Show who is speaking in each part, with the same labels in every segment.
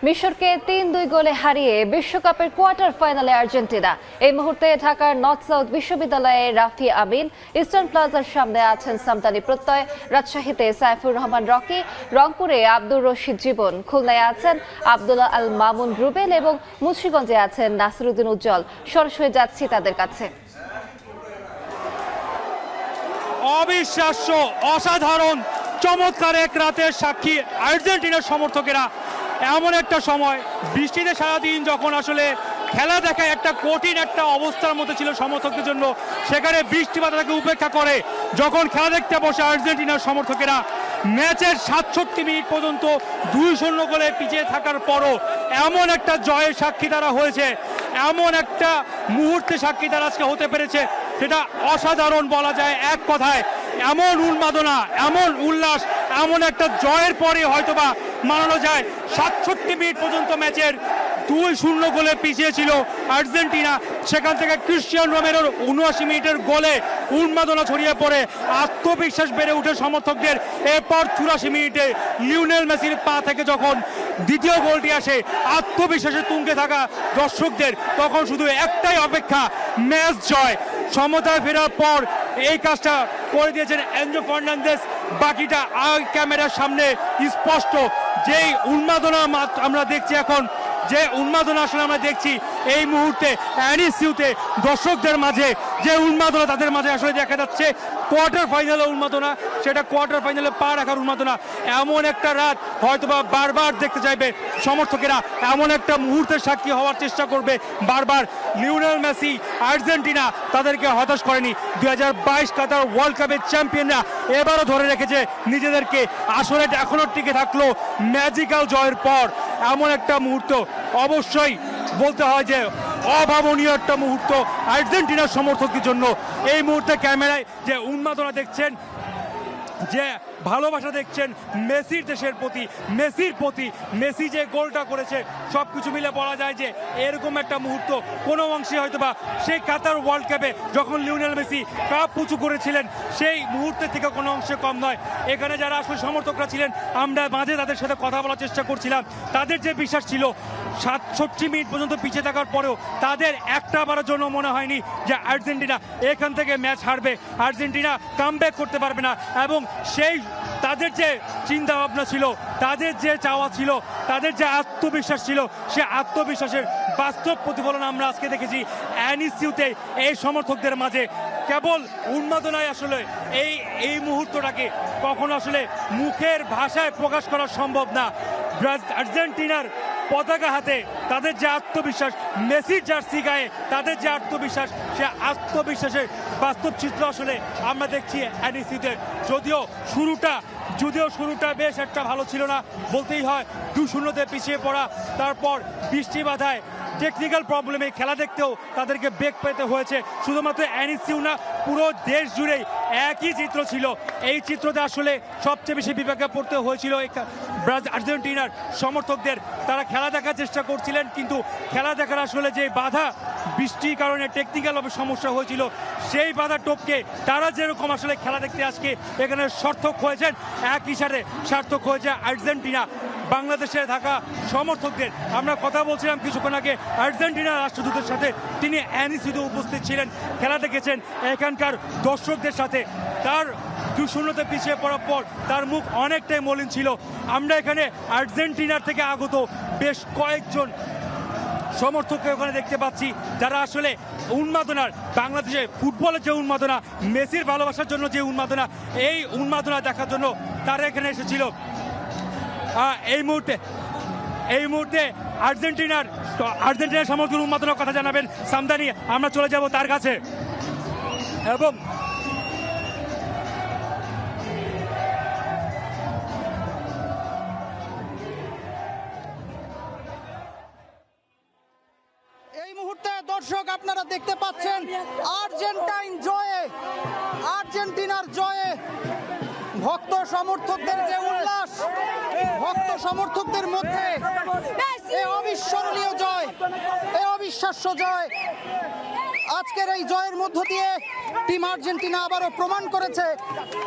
Speaker 1: মিশরকে ৩-২ গোলে হারিয়ে বিশ্বকাপের কোয়ার্টার ফাইনালে আর্জেন্টিনা। এই মুহূর্তে ঢাকার নর্থ সাউথ বিশ্ববিদ্যালয়ে রাফি আমিন, ইস্টার্ন প্লাজার সামনে আছেন সামদানি প্রত্যয়, রাজশাহীতে সাইফুর রহমান রকি, রংপুরে আব্দুর রশিদ জীবন, খুলনায় আছেন আব্দুল্লাহ আল মামুন রুবেল এবং মুন্সিগঞ্জে আছেন নাসিরউদ্দিন উজ্জ্বল। সরাসরি যাচ্ছি তাদের কাছে।
Speaker 2: অবিশ্বাস্য, অসাধারণ, চমৎকার এক রাতের সাক্ষী আর্জেন্টিনার সমর্থকেরা। এমন একটা সময় বৃষ্টিতে সারাদিন যখন আসলে খেলা দেখায় একটা কঠিন একটা অবস্থার মধ্যে ছিল সমর্থকদের জন্য, সেখানে বৃষ্টি বাধাটাকে উপেক্ষা করে যখন খেলা দেখতে বসে আর্জেন্টিনার সমর্থকেরা, ম্যাচের ৬৭ মিনিট পর্যন্ত ২-০ গোলে পিছিয়ে থাকার পরও এমন একটা জয়ের সাক্ষী তারা হয়েছে, এমন একটা মুহূর্তে সাক্ষী তারা আজকে হতে পেরেছে, সেটা অসাধারণ বলা যায় এক কথায়। এমন উন্মাদনা, এমন উল্লাস, এমন একটা জয়ের পরে হয়তোবা মানানো যায়। ৬৭ মিনিট পর্যন্ত ম্যাচের ২-০ গোলে পিছিয়ে ছিল আর্জেন্টিনা, সেখান থেকে ক্রিশ্চিয়ানো রোমেরোর ৭৯ মিনিটের গোলে উন্মাদনা ছড়িয়ে পড়ে, আত্মবিশ্বাস বেড়ে উঠে সমর্থকদের। এরপর ৮৪ মিনিটে লিওনেল মেসির পা থেকে যখন দ্বিতীয় গোলটি আসে, আত্মবিশ্বাসে তুঙ্গে থাকা দর্শকদের তখন শুধু একটাই অপেক্ষা, ম্যাচ জয়। সমতায় ফেরার পর এই কাজটা করে দিয়েছেন এনজো ফার্নান্দেজ। বাকিটা ক্যামেরার সামনে স্পষ্ট। যেই উন্মাদনা আমরা দেখছি এখন, যে উন্মাদনা আসলে আমরা দেখছি এই মুহূর্তে এনইসিউতে দর্শকদের মাঝে, যে উন্মাদনা তাদের মাঝে আসলে দেখা যাচ্ছে, কোয়ার্টার ফাইনালে উন্মাদনা, সেটা কোয়ার্টার ফাইনালে পা রাখার উন্মাদনা। এমন একটা রাত হয়তোবা বারবার দেখতে চাইবে সমর্থকেরা, এমন একটা মুহূর্তের সাক্ষী হওয়ার চেষ্টা করবে বারবার। লিওনেল মেসি, আর্জেন্টিনা তাদেরকে হতাশ করেনি। ২০২২ কাতার ওয়ার্ল্ড কাপের চ্যাম্পিয়নরা এবারও ধরে রেখেছে নিজেদেরকে। আসলে এখনো টিকে থাকলো ম্যাজিক্যাল জয়ের পর। এমন একটা মুহূর্ত অবশ্যই বলতে হয় যে অভাবনীয় একটা মুহূর্ত আর্জেন্টিনার সমর্থকদের জন্য। এই মুহূর্তে ক্যামেরায় যে উন্মাদনা দেখছেন, যে ভালোবাসা দেখছেন মেসির দেশের প্রতি, মেসির প্রতি, মেসি যে গোলটা করেছে, সব কিছু মিলে বলা যায় যে এরকম একটা মুহূর্ত কোনো অংশে হয়তোবা সেই কাতার ওয়ার্ল্ড কাপে যখন লিওনেল মেসি কাপ উঁচু করেছিলেন সেই মুহূর্তের থেকে কোনো অংশে কম নয়। এখানে যারা আসলে সমর্থকরা ছিলেন, আমরা মাঝে তাদের সাথে কথা বলার চেষ্টা করছিলাম। তাদের যে বিশ্বাস ছিল ৬৭ মিনিট পর্যন্ত পিছিয়ে থাকার পরেও, তাদের একটা বারের জন্য মনে হয়নি যে আর্জেন্টিনা এখান থেকে ম্যাচ হারবে, আর্জেন্টিনা কামব্যাক করতে পারবে না। এবং সেই তাদের যে চিন্তা ভাবনা ছিল, তাদের যে চাওয়া ছিল, তাদের যে আত্মবিশ্বাস ছিল, সে আত্মবিশ্বাসের বাস্তব প্রতিফলন আমরা আজকে দেখেছি এনইসিউতে এই সমর্থকদের মাঝে। কেবল উন্মাদনায় আসলে এই মুহূর্তটাকে কখনো আসলে মুখের ভাষায় প্রকাশ করা সম্ভব না। আর্জেন্টিনার পতাকা হাতে তাদের যে আত্মবিশ্বাস, মেসির জার্সি গায়ে তাদের যে আত্মবিশ্বাস, সে আত্মবিশ্বাসের বাস্তব চিত্র আসলে আমরা দেখছি এনইসিউতে। যদিও শুরুটা বেশ একটা ভালো ছিল না, বলতেই হয়। ২-০-তে পিছিয়ে পড়া, তারপর বৃষ্টি বাধায় টেকনিক্যাল প্রবলেমে খেলা দেখতেও তাদেরকে বেগ পেতে হয়েছে। শুধুমাত্র এনইসিউ না, পুরো দেশ জুড়েই একই চিত্র ছিল। এই চিত্রতে আসলে সবচেয়ে বেশি বিপাকে পড়তে হয়েছিল আর্জেন্টিনার সমর্থকদের। তারা খেলা দেখার চেষ্টা করছিলেন, কিন্তু খেলা দেখার আসলে যে বাধা, বৃষ্টির কারণে টেকনিক্যালভাবে সমস্যা হয়েছিল, সেই বাধা টপকে তারা যেরকম আসলে খেলা দেখতে আজকে এখানে সার্থক হয়েছেন, একই সাথে সার্থক হয়েছে আর্জেন্টিনা। বাংলাদেশে থাকা সমর্থকদের আমরা কথা বলছিলাম কিছুক্ষণ আগে আর্জেন্টিনার রাষ্ট্রদূতের সাথে, তিনি এনইসিউতে উপস্থিত ছিলেন, খেলা দেখেছেন এখানকার দর্শকদের সাথে। তার ২-০-তে পিছিয়ে পড়ার পর তার মুখ অনেকটাই মলিন ছিল। আমরা এখানে আর্জেন্টিনার থেকে আগত বেশ কয়েকজন সমর্থককে ওখানে দেখতে পাচ্ছি, যারা আসলে উন্মাদনার, বাংলাদেশে ফুটবলের যে উন্মাদনা, মেসির ভালোবাসার জন্য যে উন্মাদনা, এই উন্মাদনা দেখার জন্য তারা এখানে এসেছিল। এই মুহূর্তে আর্জেন্টিনার সমর্থক উন্মাদনার কথা জানাবেন সামদানি। আমরা চলে যাব তার কাছে। এবং
Speaker 3: এই মুহূর্তে দর্শক আপনারা দেখতে পাচ্ছেন আর্জেন্টিনার জয়ে ভক্ত সমর্থকদের যে উল্লাস, ভক্ত সমর্থকদের মধ্যে এই অবিস্মরণীয় জয়, এই অবিশ্বাস্য জয় আজকের এই জয়ের মধ্য দিয়ে টিম আর্জেন্টিনা আবারও প্রমাণ করেছে,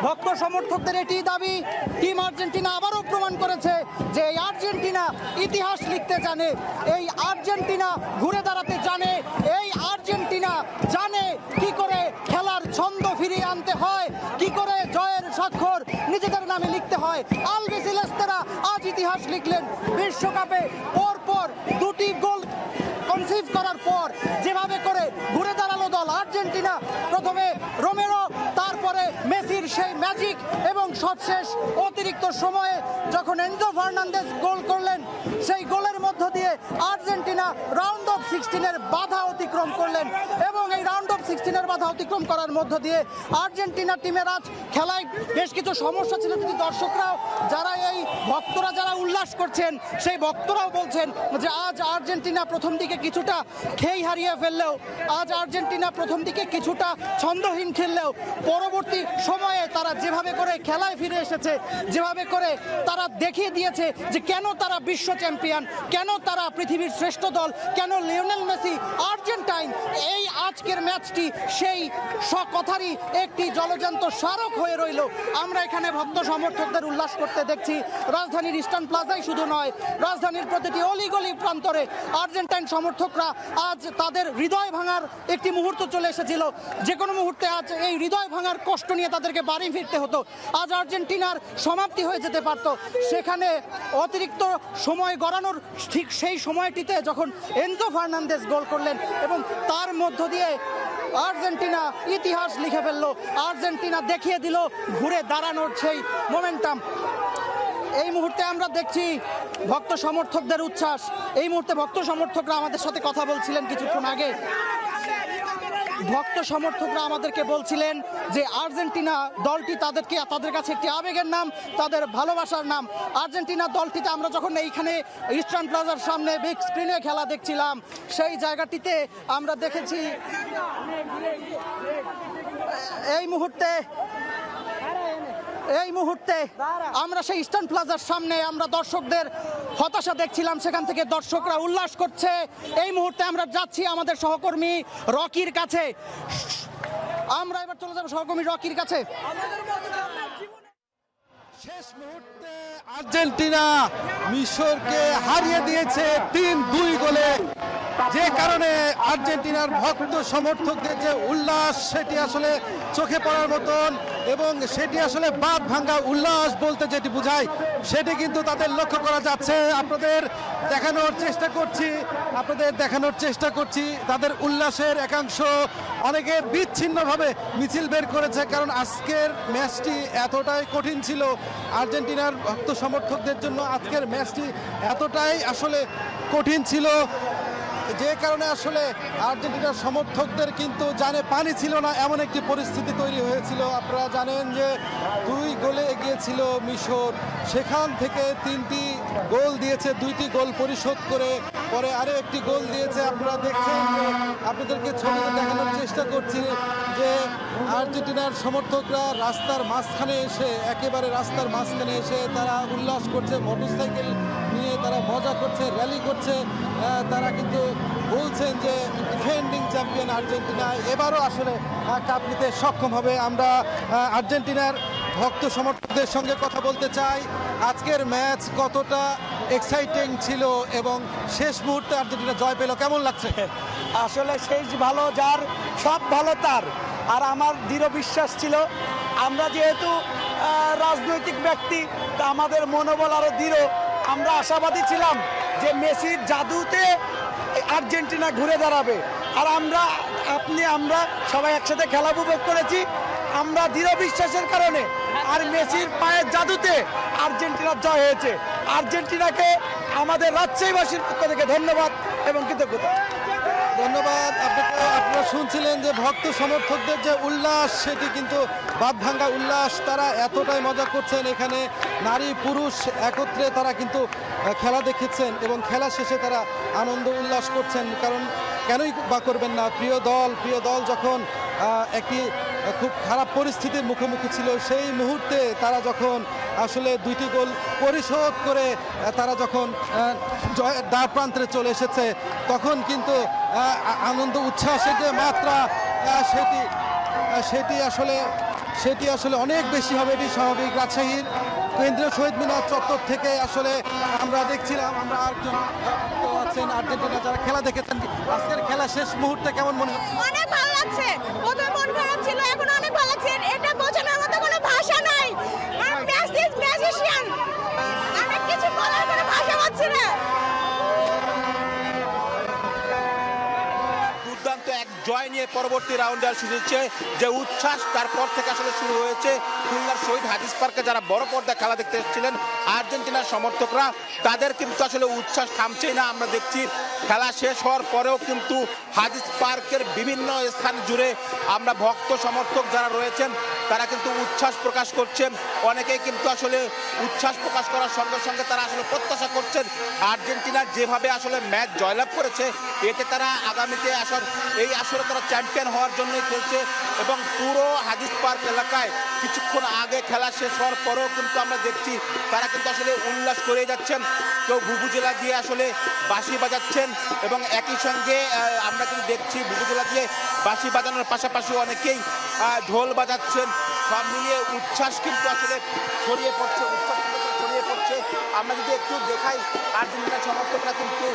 Speaker 3: ভক্ত সমর্থকদের এটি দাবি, টিম আর্জেন্টিনা আবারও প্রমাণ করেছে যে এই আর্জেন্টিনা ইতিহাস লিখতে জানে, এই আর্জেন্টিনা ঘুরে দাঁড়াতে জানে, এই আর্জেন্টিনা জানে কি করে খেলার ছন্দ ফিরিয়ে আনতে হয়, কি করে জয়ের স্বাক্ষর নিজেদের নামে লিখতে হয়। আলবিসেলেস্তেরা আজ ইতিহাস লিখলেন। বিশ্বকাপে পরপর দুটি গোল কনসিভ করার পর যেভাবে করে ঘুরে দাঁড়ালো দল আর্জেন্টিনা, প্রথমে রোমেরো, তারপরে মেসির সেই ম্যাজিক এবং সবশেষ অতিরিক্ত সময়ে যখন এনজো ফার্নান্দেজ গোল করলেন, সেই গোলের মধ্য দিয়ে আর্জেন্টিনা রাউন্ড অফ 16-এর বাধা অতিক্রম করলেন এবং এই রাউন্ড অফ 16-এর বাধা অতিক্রম করার মধ্য দিয়ে আর্জেন্টিনা টিমের আজ খেলায় বেশ কিছু সমস্যা ছিল। যদি দর্শকরাও যারা এই ভক্তরা যারা উল্লাস করছেন সেই ভক্তরাও বলছেন যে আজ আর্জেন্টিনা প্রথম দিকে কিছুটা খেই হারিয়ে ফেললেও, আজ আর্জেন্টিনা প্রথম দিকে কিছুটা ছন্দহীন খেললেও পরবর্তী সময়ে তারা যেভাবে করে খেলায় ফিরে এসেছে, যেভাবে করে তারা দেখিয়ে দিয়েছে যে কেন তারা বিশ্ব চ্যাম্পিয়ন, কেন তারা পৃথিবীর শ্রেষ্ঠ দল, কেন লিওনেল মেসি আর্জেন্টাইন। এই আজকের ম্যাচটি সেই কথারই একটি জলজান্ত স্মারক হয়ে রইল। আমরা এখানে ভক্ত সমর্থকদের উল্লাস করতে দেখছি। রাজধানীর ইস্টার্ন প্লাজায় শুধু নয়, রাজধানীর প্রতিটি অলিগলি প্রান্তরে আর্জেন্টাইন সমর্থকরা আজ তাদের হৃদয় ভাঙার একটি মুহূর্ত চলে এসেছিল। যে কোনো মুহূর্তে আজ এই হৃদয় ভাঙার কষ্ট নিয়ে তাদেরকে বাড়ি ফিরতে হতো। আজ আর্জেন্টিনার সমাপ্তি হয়ে যেতে পারত। সেখানে অতিরিক্ত সময় গড়ানোর ঠিক সেই সময়টিতে যখন এনজো ফার্নান্দেজ গোল করলেন এবং তার মধ্য দিয়ে আর্জেন্টিনা ইতিহাস লিখে ফেললো। আর্জেন্টিনা দেখিয়ে দিল ঘুরে দাঁড়ানোর সেই মোমেন্টাম। এই মুহূর্তে আমরা দেখছি ভক্ত সমর্থকদের উচ্ছ্বাস। এই মুহূর্তে ভক্ত সমর্থকরা আমাদের সাথে কথা বলছিলেন কিছুক্ষণ আগে। ভক্ত সমর্থকরা আমাদেরকে বলছিলেন যে আর্জেন্টিনা দলটি তাদের কাছে একটি আবেগের নাম, তাদের ভালোবাসার নাম। আর্জেন্টিনা দলটিতে আমরা যখন এইখানে ইস্টার্ন প্লাজার সামনে বিগ স্ক্রিনে খেলা দেখছিলাম, সেই জায়গাটিতে আমরা দেখেছি এই মুহূর্তে আমরা সেই ইস্টার্ন প্লাজার সামনে আমরা দর্শকদের হতাশা দেখছিলাম। সেখান থেকে দর্শকরা উল্লাস করছে। এই মুহূর্তে আমরা যাচ্ছি আমাদের সহকর্মী রকির কাছে। আমরা এবার চলে যাবো সহকর্মী রকির কাছে।
Speaker 4: শেষ মুহূর্তে আর্জেন্টিনা মিশরকে হারিয়ে দিয়েছে 3-2 গোলে, যে কারণে আর্জেন্টিনার ভক্ত সমর্থকদের যে উল্লাস সেটি আসলে চোখে পড়ার মতন, এবং সেটি আসলে বাঁধ ভাঙ্গা উল্লাস বলতে যেটি বোঝায় সেটি কিন্তু তাদের লক্ষ্য করা যাচ্ছে। আপনাদের দেখানোর চেষ্টা করছি তাদের উল্লাসের একাংশ। অনেকে বিচ্ছিন্নভাবে মিছিল বের করেছে, কারণ আজকের ম্যাচটি এতটাই কঠিন ছিল আর্জেন্টিনার ভক্ত সমর্থকদের জন্য। আজকের ম্যাচটি এতটাই আসলে কঠিন ছিল যে কারণে আসলে আর্জেন্টিনার সমর্থকদের কিন্তু জানে পানি ছিল না, এমন একটি পরিস্থিতি তৈরি হয়েছিল। আপনারা জানেন যে 2 গোলে এগিয়েছিল মিশর, সেখান থেকে 3টি গোল দিয়েছে, 2টি গোল পরিশোধ করে পরে আরও একটি গোল দিয়েছে। আপনারা দেখছেন যে আপনাদেরকে ছবিতে দেখানোর চেষ্টা করছি যে আর্জেন্টিনার সমর্থকরা একেবারে রাস্তার মাঝখানে এসে তারা উল্লাস করছে, মোটরসাইকেল নিয়ে তারা মজা করছে, র্যালি করছে। তারা কিন্তু বলছেন যে ডিফেন্ডিং চ্যাম্পিয়ন আর্জেন্টিনা এবারও আসলে কাপ নিতে সক্ষম হবে। আমরা আর্জেন্টিনার ভক্ত সমর্থকদের সঙ্গে কথা বলতে চাই। আজকের ম্যাচ কতটা এক্সাইটিং ছিল এবং শেষ মুহূর্তে আর্জেন্টিনা জয় পেল, কেমন লাগছে?
Speaker 5: আসলে শেষ ভালো যার, সব ভালো তার। আর আমার দৃঢ় বিশ্বাস ছিল, আমরা যেহেতু রাজনৈতিক ব্যক্তি, তা আমাদের মনোবল আরও দৃঢ়। আমরা আশাবাদী ছিলাম যে মেসির জাদুতে আর্জেন্টিনা ঘুরে দাঁড়াবে। আর আমরা সবাই একসাথে খেলা উপভোগ করেছি। আমরা দৃঢ় বিশ্বাসের কারণে আর মেসির পায়ের জাদুতে আর্জেন্টিনার জয় হয়েছে। আর্জেন্টিনাকে আমাদের রাজশাহীবাসীর পক্ষ থেকে ধন্যবাদ এবং কৃতজ্ঞতা।
Speaker 4: ধন্যবাদ আপনাকে। আপনারা শুনছিলেন যে ভক্ত সমর্থকদের যে উল্লাস সেটি কিন্তু বাঁধ ভাঙ্গা উল্লাস। তারা এতটাই মজা করছেন, এখানে নারী পুরুষ একত্রে তারা কিন্তু খেলা দেখেছেন এবং খেলা শেষে তারা আনন্দ উল্লাস করছেন। কারণ কেনই বা করবেন না, প্রিয় দল যখন একটি খুব খারাপ পরিস্থিতির মুখোমুখি ছিল, সেই মুহূর্তে তারা যখন আসলে 2টি গোল পরিশোধ করে তারা যখন জয়ের দ্বার প্রান্তে চলে এসেছে, তখন কিন্তু আনন্দ উচ্ছ্বাসের যে মাত্রা সেটি আসলে অনেক বেশি হবে, এটি স্বাভাবিক। রাজশাহীর কেন্দ্রীয় শহীদ মিনার চত্বর থেকে আসলে আমরা দেখছিলাম, আমরা আরেকজন আছেন আর্জেন্টিনা যারা খেলা দেখেছেন। আজকের খেলা শেষ মুহূর্তে কেমন মনে হচ্ছে?
Speaker 6: অনেক ভালো লাগছে। প্রথমে মন খারাপ ছিল, এখন অনেক ভালো লাগছে। এটা বোঝানোর মতো কোনো ভাষা নাই। ম্যাজিশিয়ান, অনেক কিছু বলার কোনো ভাষা পাচ্ছি না।
Speaker 7: দুর্দান্ত এক জয় নিয়ে পরবর্তী রাউন্ডে শুরু হচ্ছে যে উচ্ছ্বাস, তারপর থেকে আসলে শুরু হয়েছে খুলনার শহীদ হাদিস পার্কে যারা বড় পর্দায় খেলা দেখতে এসেছিলেন আর্জেন্টিনার সমর্থকরা, তাদের কিন্তু আসলে উচ্ছ্বাস থামছেই না। আমরা দেখছি খেলা শেষ হওয়ার পরেও কিন্তু হাদিস পার্কের বিভিন্ন স্থান জুড়ে আমরা ভক্ত সমর্থক যারা রয়েছেন তারা কিন্তু উচ্ছ্বাস প্রকাশ করছেন। অনেকেই কিন্তু আসলে উচ্ছ্বাস প্রকাশ করার সঙ্গে সঙ্গে তারা আসলে প্রত্যাশা করছেন আর্জেন্টিনা যেভাবে আসলে ম্যাচ জয়লাভ করেছে, এতে তারা আগামীতে এই আসরে তারা চ্যাম্পিয়ন হওয়ার জন্যই খেলছে। এবং পুরো হাদিস পার্ক এলাকায় কিছুক্ষণ আগে খেলা শেষ হওয়ার পরেও কিন্তু আমরা দেখছি তারা কিন্তু আসলে উল্লাস করে যাচ্ছেন। কেউ ভুবুজেলা দিয়ে আসলে বাঁশি বাজাচ্ছেন এবং একই সঙ্গে আমরা কিন্তু দেখছি ভুবুজেলা দিয়ে বাঁশি বাজানোর পাশাপাশি অনেকেই ঢোল বাজাচ্ছেন। সব মিলিয়ে উচ্ছ্বাস কিন্তু আসলে ছড়িয়ে পড়ছে, আমরা যদি একটু দেখাই আর্জেন্টিনার সমর্থকরা কিন্তু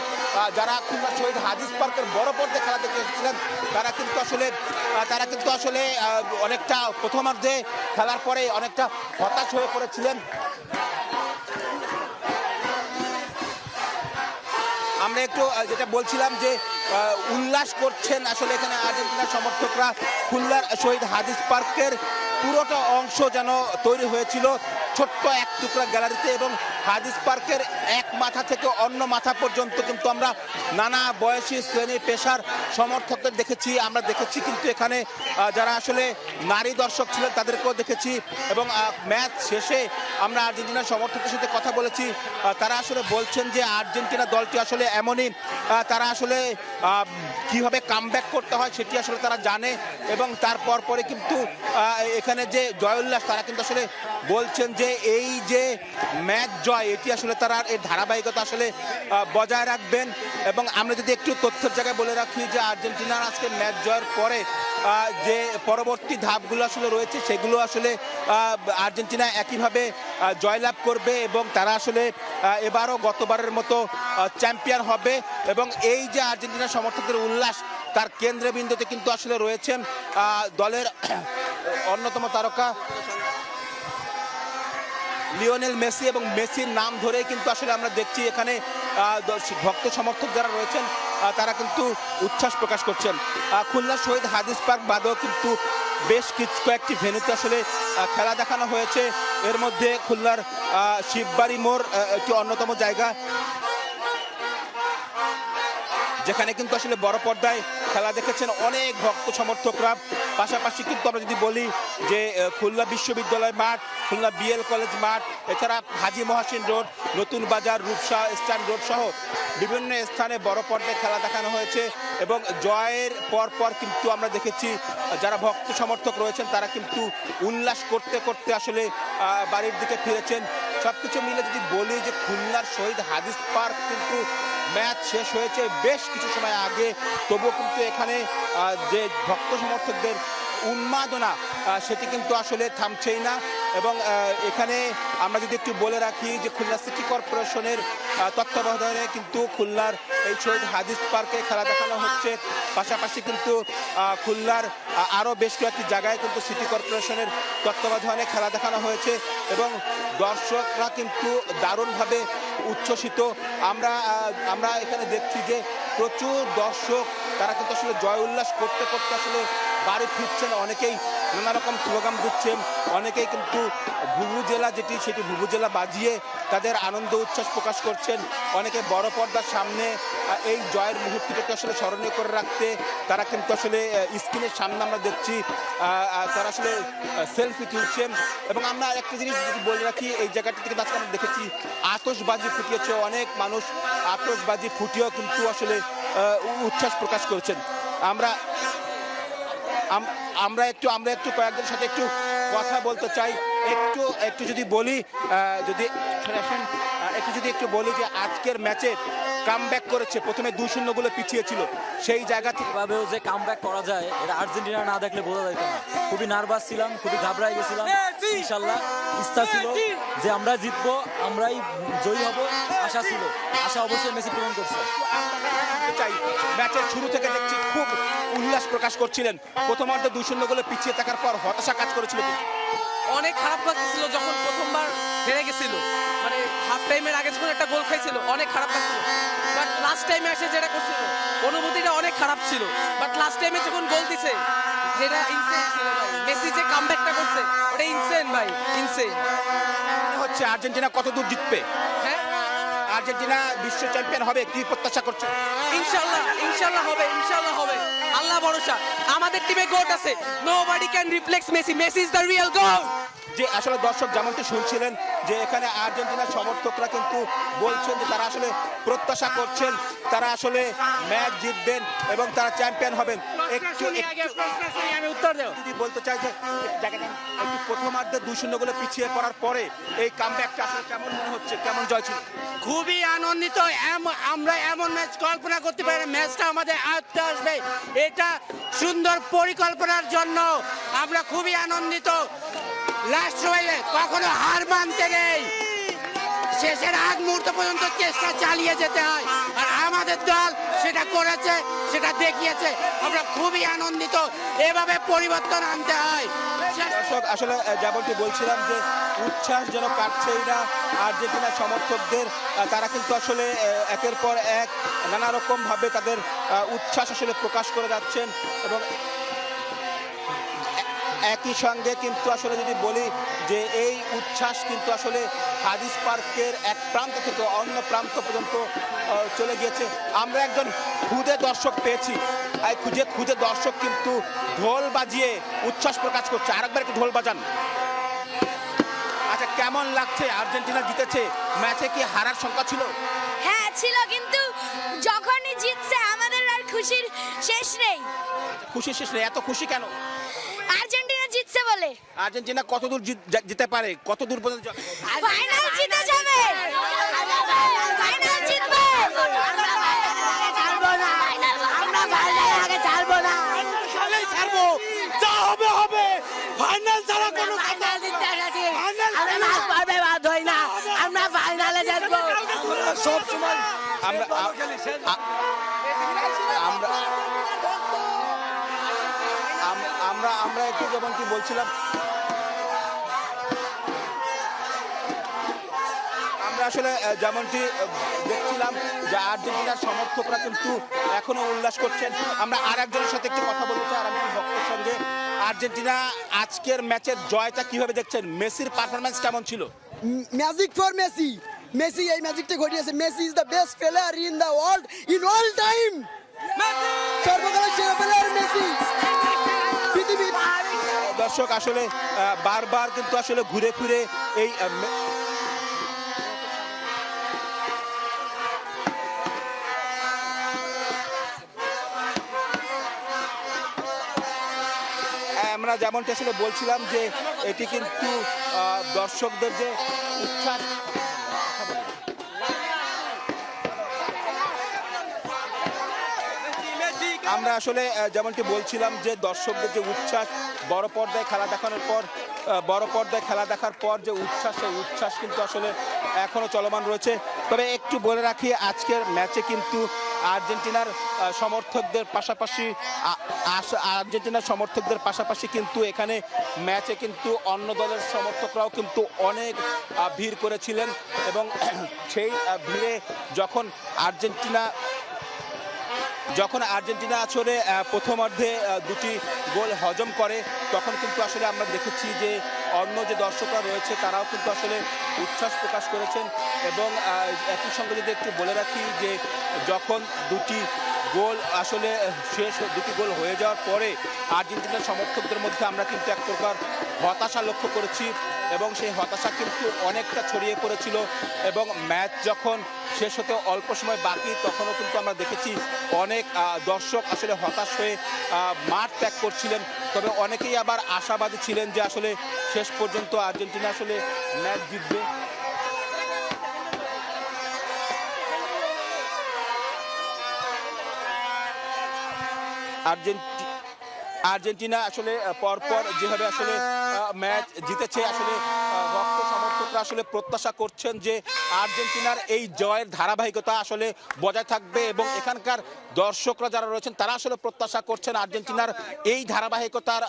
Speaker 7: যারা খুলনা শহীদ হাদিস পার্কের বড় পর্দায় খেলা দেখতে এসেছিলেন তারা কিন্তু আসলে অনেকটা প্রথমার্ধে খেলার পরে অনেকটা হতাশ হয়ে পড়েছিলেন। আমরা একটু যেটা বলছিলাম যে উল্লাস করছেন আসলে এখানে আর্জেন্টিনার সমর্থকরা। খুলনার শহীদ হাদিস পার্কের পুরোটা অংশ যেন তৈরি হয়েছিল ছোট্ট এক টুকরা গ্যালারিতে, এবং হাদিস পার্কের এক মাথা থেকে অন্য মাথা পর্যন্ত কিন্তু আমরা নানা বয়সী শ্রেণী পেশার সমর্থকদের দেখেছি। আমরা দেখেছি কিন্তু এখানে যারা আসলে নারী দর্শক ছিলেন তাদেরকেও দেখেছি। এবং ম্যাচ শেষে আমরা আর্জেন্টিনার সমর্থকদের সাথে কথা বলেছি, তারা আসলে বলছেন যে আর্জেন্টিনা দলটি আসলে এমনই, তারা আসলে কিভাবে কামব্যাক করতে হয় সেটি আসলে তারা জানে। এবং তারপর পরে কিন্তু এখানে যে জয় উল্লাস, তারা কিন্তু আসলে বলছেন যে এই যে ম্যাচ জয় এটি আসলে তারা এর ধারাবাহিকতা আসলে বজায় রাখবেন। এবং আমরা যদি একটু তথ্যের জায়গায় বলে রাখি যে আর্জেন্টিনার আজকে ম্যাচ জয়ের পরে যে পরবর্তী ধাপগুলো আসলে রয়েছে সেগুলো আসলে আর্জেন্টিনা একইভাবে জয়লাভ করবে এবং তারা আসলে এবারও গতবারের মতো চ্যাম্পিয়ন হবে। এবং এই যে আর্জেন্টিনার সমর্থকদের উল্লাস, তার কেন্দ্রবিন্দুতে কিন্তু আসলে রয়েছেন দলের অন্যতম তারকা লিওনেল মেসি, এবং মেসির নাম ধরেই কিন্তু আসলে আমরা দেখছি এখানে ভক্ত সমর্থক যারা রয়েছেন তারা কিন্তু উচ্ছ্বাস প্রকাশ করছেন। খুলনা শহীদ হাদিস পার্ক বাদেও কিন্তু বেশ কয়েকটি ভেন্যুতে আসলে খেলা দেখানো হয়েছে। এর মধ্যে খুলনার শিববাড়ি মোড় একটি অন্যতম জায়গা যেখানে কিন্তু আসলে বড় পর্দায় খেলা দেখেছেন অনেক ভক্ত সমর্থকরা। পাশাপাশি কিন্তু আমরা যদি বলি যে খুলনা বিশ্ববিদ্যালয় মাঠ, খুলনা বিএল কলেজ মাঠ, এছাড়া হাজী মহাসিন রোড, নতুন বাজার, রূপসা স্ট্যান্ড রোড সহ বিভিন্ন স্থানে বড় পর্দায় খেলা দেখানো হয়েছে। এবং জয়ের পর কিন্তু আমরা দেখেছি যারা ভক্ত সমর্থক রয়েছেন তারা কিন্তু উল্লাস করতে করতে আসলে বাড়ির দিকে ফিরেছেন। সব কিছু মিলে যদি বলি যে খুলনার শহীদ হাদিস পার্ক কিন্তু ম্যাচ শেষ হয়েছে বেশ কিছু সময় আগে, তবুও কিন্তু এখানে যে ভক্ত সমর্থকদের উন্মাদনা সেটি কিন্তু আসলে থামছেই না। এবং এখানে আমরা যদি একটু বলে রাখি যে খুলনা সিটি কর্পোরেশনের তত্ত্বাবধানে কিন্তু খুলনার এই শহীদ হাদিস পার্কে খেলা দেখানো হচ্ছে। পাশাপাশি কিন্তু খুলনার আরও বেশ কয়েকটি জায়গায় কিন্তু সিটি কর্পোরেশনের তত্ত্বাবধানে খেলা দেখানো হয়েছে এবং দর্শকরা কিন্তু দারুণভাবে উচ্ছ্বসিত। আমরা এখানে দেখছি যে প্রচুর দর্শক তারা কিন্তু আসলে জয় উল্লাস করতে করতে আসলে বাড়ি ফিরছেন। অনেকেই নানা রকম স্লোগান দিচ্ছেন, অনেকেই কিন্তু ভুবুজেলা সেটি ভুবুজেলা বাজিয়ে তাদের আনন্দ উচ্ছ্বাস প্রকাশ করছেন। অনেকে বড় পর্দার সামনে এই জয়ের মুহূর্তটাকে আসলে স্মরণীয় করে রাখতে তারা কিন্তু আসলে স্ক্রিনের সামনে আমরা দেখছি তারা আসলে সেলফি তুলছেন। এবং আমরা একটা জিনিস যদি বলে রাখি, এই জায়গাটি থেকে আজকে আমরা দেখেছি আতশবাজি ফুটিয়েছে, অনেক মানুষ আতশবাজি ফুটিয়েও কিন্তু আসলে উচ্ছ্বাস প্রকাশ করেছেন। আমরা একটু কয়েকজনের সাথে একটু কথা বলতে চাই। একটু যদি বলি, যদি সরে আসেন, একটু বলি যে আজকের ম্যাচে কামব্যাক করেছে, প্রথমে 2-0 গোলে পিছিয়ে ছিল, সেই জায়গা থেকে
Speaker 8: এভাবেও যে কামব্যাক করা যায় এটা আর্জেন্টিনা না দেখলে বোঝা যেত না। খুবই নার্ভাস ছিলাম, খুবই ঘাবড়াই গেছিলাম। ইনশাল্লাহ ইচ্ছা ছিল যে আমরা জিতবো, আমরাই জয়ী হব, আশা ছিল। আশা অবশ্যই মেসি পূরণ করছে।
Speaker 7: চাই ম্যাচের শুরু থেকে দেখছি খুব উল্লাস প্রকাশ করছিলেন, প্রথমার্ধে 2-0 গোলে পিছিয়ে থাকার পর হতাশা কাজ করেছিল।
Speaker 9: অনেক খারাপ লাগছিল যখন প্রথমবার হেরে গেছিল, মানে হাফ টাইমের আগে যখন একটা গোল খাইছিল অনেক খারাপ লাগছিল। বাট লাস্ট টাইমে এসে যেটা করছিল অনুভূতিটা অনেক খারাপ ছিল। বাট লাস্ট টাইমে যখন গোল দিছে যেটা ইনসেন ছিল ভাই, মেসি যে কামব্যাকটা করছে ওটা ইনসেন ভাই, ইনসেন।
Speaker 7: হচ্ছে আর্জেন্টিনা কত দূর জিতবে?
Speaker 9: হ্যাঁ
Speaker 7: আর্জেন্টিনা বিশ্ব চ্যাম্পিয়ন হবে কি প্রত্যাশা করছে?
Speaker 9: ইনশাআল্লাহ, ইনশাআল্লাহ হবে, ইনশাআল্লাহ হবে, আল্লাহ ভরসা। আমাদের টিমে গোট আছে, nobody can replace Messi, Messi is the real goat.
Speaker 7: যে আসলে দর্শক যেমনটি শুনছিলেন যে এখানে আর্জেন্টিনার সমর্থকরা কিন্তু বলছেন যে তারা আসলে প্রত্যাশা করছেন তারা আসলে ম্যাচ জিতবেন এবং তারা চ্যাম্পিয়ন হবেন।
Speaker 9: আমি উত্তর দেব,
Speaker 7: যদি বলতে চাই যে একটু প্রথমার্ধে 2-0 গোলে পিছিয়ে পড়ার পরে এই কামব্যাকটা আসলে কেমন মনে হচ্ছে, কেমন জয় ছিল?
Speaker 5: খুবই আনন্দিত। আমরা এমন ম্যাচ কল্পনা করতে পারি না, ম্যাচটা আমাদের আয়ত্তে আসবে, এটা সুন্দর পরিকল্পনার জন্য আমরা খুবই আনন্দিত। লাস্ট সময়ে কখনো হার মানতে নেই, শেষের আগ মুহূর্ত পর্যন্ত চেষ্টা চালিয়ে যেতে হয়, আর আমাদের দল সেটা করেছে, সেটা দেখিয়েছে। আমরা খুবই আনন্দিত, এভাবে পরিবর্তন আনতে হয়।
Speaker 7: দর্শক আসলে যেমনটি বলছিলাম যে উচ্ছ্বাস যেন কাটছেই না আর্জেন্টিনার সমর্থকদের। তারা কিন্তু আসলে একের পর এক নানা রকম ভাবে তাদের উচ্ছ্বাস আসলে প্রকাশ করে যাচ্ছেন এবং একই সঙ্গে কিন্তু আসলে যদি বলি যে এই উচ্ছ্বাস কিন্তু আসলে হাদিস পার্কের এক প্রান্ত থেকে অন্য প্রান্ত পর্যন্ত চলে গিয়েছে। আমরা একজন খুদে দর্শক পেয়েছি, এই খুদে দর্শক কিন্তু ঢোল বাজিয়ে উচ্ছ্বাস প্রকাশ করছে। আরেকবার একটু ঢোল বাজান। আচ্ছা, কেমন লাগছে? আর্জেন্টিনা জিতেছে, ম্যাচে কি হারার সংখ্যা ছিল?
Speaker 6: হ্যাঁ ছিল, কিন্তু যখনই জিতছে আমাদের আর খুশির শেষ নেই।
Speaker 7: খুশি শেষ নেই, এত খুশি কেন?
Speaker 6: আর্জেন্টিনা জিতছে বলে।
Speaker 7: আর্জেন্টিনা কত দূর যেতে পারে, কত দূর পর্যন্ত
Speaker 6: ফাইনাল জিতে যাবে, ফাইনাল জিতবে। আমরা ফাইনাল আগে ছাড়বো না,
Speaker 5: ছাড়বো, যা হবে হবে, ফাইনাল ছাড়া কোনো
Speaker 6: ফাইনাল জিততে গেছি, আমরা ম্যাচ পারবে বাদ হই না, আমরা ফাইনালে যাবো।
Speaker 5: সব সময়
Speaker 7: আমরা আমরা আমরা একটু যেমন কি বলছিলাম, আমরা আসলে যেমনটি দেখছিলাম যে আর্জেন্টিনার সমর্থকরা কিন্তু এখনো উল্লাস করছেন। আমরা আর একজনের সাথে একটু কথা বলতে চাই, আর আমি ভক্তের সঙ্গে। আর্জেন্টিনা আজকের ম্যাচের জয়টা কিভাবে দেখছেন? মেসির পারফরম্যান্স কেমন ছিল?
Speaker 10: Magic for Messi. মেসি এই ম্যাজিকটা ঘটিয়েছে। Messi is the best player in the world in all time. সর্বকালের সেরা প্লেয়ার মেসি পৃথিবীর।
Speaker 7: দর্শক আসলে বারবার কিন্তু আসলে ঘুরে ফিরে এই আমরা যেমনটি আসলে বলছিলাম যে এটি কিন্তু দর্শকদের যে উচ্ছ্বাস, আমরা আসলে যেমনটি বলছিলাম যে দর্শকদের যে উচ্ছ্বাস, বড় পর্দায় খেলা দেখার পর যে উচ্ছ্বাস, সেই উচ্ছ্বাস কিন্তু আসলে এখনো চলমান রয়েছে। তবে একটু বলে রাখি, আজকের ম্যাচে কিন্তু আর্জেন্টিনার সমর্থকদের পাশাপাশি কিন্তু এখানে ম্যাচে কিন্তু অন্য দলের সমর্থকরাও কিন্তু অনেক ভিড় করেছিলেন এবং সেই ভিড়ে যখন আর্জেন্টিনা আসলে প্রথমার্ধে দুটি গোল হজম করে, তখন কিন্তু আসলে আমরা দেখেছি যে অন্য যে দর্শকরা রয়েছে তারাও কিন্তু আসলে উচ্ছ্বাস প্রকাশ করেছেন। এবং একই সঙ্গে যদি একটু বলে রাখি যে যখন দুটি গোল হয়ে যাওয়ার পরে আর্জেন্টিনার সমর্থকদের মধ্যে আমরা কিন্তু এক প্রকার হতাশা লক্ষ্য করেছি এবং সেই হতাশা কিন্তু অনেকটা ছড়িয়ে পড়েছিল এবং ম্যাচ যখন শেষ হতে অল্প সময় বাকি তখনও কিন্তু আমরা দেখেছি অনেক দর্শক আসলে হতাশ হয়ে মাঠ ত্যাগ করছিলেন। তবে অনেকেই আবার আশাবাদী ছিলেন যে আসলে শেষ পর্যন্ত আর্জেন্টিনা আসলে ম্যাচ জিতবে। আর্জেন্টিনা আসলে পরপর যেভাবে আসলে ম্যাচ জিতেছে আসলে ভক্ত সমর্থকরা আসলে প্রত্যাশা করছেন যে আর্জেন্টিনার এই জয়ের ধারাবাহিকতা আসলে বজায় থাকবে এবং এখানকার দর্শকরা যারা রয়েছেন তারা আসলে প্রত্যাশা করছেন আর্জেন্টিনার এই ধারাবাহিকতার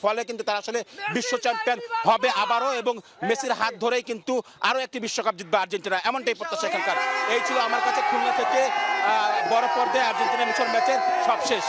Speaker 7: ফলে কিন্তু তারা আসলে বিশ্ব চ্যাম্পিয়ন হবে আবারও এবং মেসির হাত ধরেই কিন্তু আরও একটি বিশ্বকাপ জিতবে আর্জেন্টিনা, এমনটাই প্রত্যাশা এখানকার। এই ছিল আমার কাছে খুলনা থেকে বড় পর্দায় আর্জেন্টিনা মিশর ম্যাচের সবশেষ।